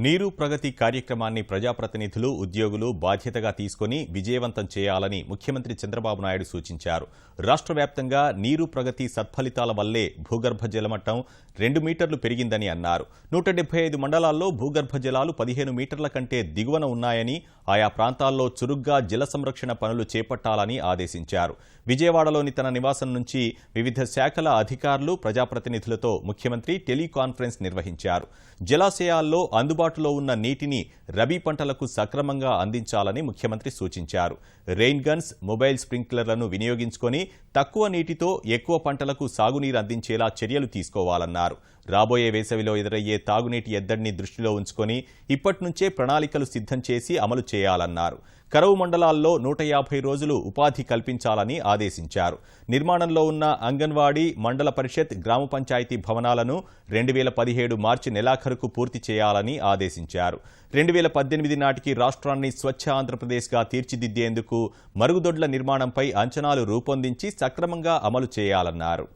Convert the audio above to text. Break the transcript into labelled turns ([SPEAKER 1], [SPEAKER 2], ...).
[SPEAKER 1] నీరు ప్రగతి కార్యక్రమాన్ని ప్రజాప్రతినిధులు, ఉద్యోగులు బాధ్యతగా తీసుకుని విజయవంతం చేయాలని ముఖ్యమంత్రి చంద్రబాబు నాయుడు సూచించారు. రాష్ట్ర వ్యాప్తంగా నీరు ప్రగతి సత్ఫలితాల వల్లే భూగర్భ జలమట్టం 2 మీటర్లు పెరిగిందని అన్నారు. 175 మండలాల్లో భూగర్భ జలాలు 15 మీటర్ల కంటే దిగువన ఉన్నాయని, ఆయా ప్రాంతాల్లో చురుగ్గా జల సంరక్షణ పనులు చేపట్టాలని ఆదేశించారు. విజయవాడలోని తన నివాసం నుంచి వివిధ శాఖల అధికారులు, ప్రజాప్రతినిధులతో ముఖ్యమంత్రి టెలికాన్ఫరెన్స్ నిర్వహించారు. జలాశయాల్లో అందుబాటులో ఉన్న నీటిని రబీ పంటలకు సక్రమంగా అందించాలని ముఖ్యమంత్రి సూచించారు. రెయిన్ గన్స్, మొబైల్ స్ప్రింక్లర్లను వినియోగించుకొని తక్కువ నీటితో ఎక్కువ పంటలకు సాగునీరు అందించేలా చర్యలు తీసుకోవాలన్నారు. రాబోయే వేసవిలో ఎదురయ్యే తాగునీటి ఎద్దడిని దృష్టిలో ఉంచుకొని ఇప్పటి నుంచే ప్రణాళికలు సిద్ధం చేసి అమలు చేయాలన్నారు. కరువు మండలాల్లో 150 రోజులు ఉపాధి కల్పించాలని ఆదేశించారు. నిర్మాణంలో ఉన్న అంగన్వాడీ, మండల పరిషత్, గ్రామ పంచాయతీ భవనాలను 2017 మార్చి నెలాఖరుకు పూర్తి చేయాలని ఆదేశించారు. 2018 నాటికి రాష్ట్రాన్ని స్వచ్ఛ ఆంధ్రప్రదేశ్గా తీర్చిదిద్దేందుకు మరుగుదొడ్ల నిర్మాణంపై అంచనాలు రూపొందించి సక్రమంగా అమలు చేయాలన్నారు.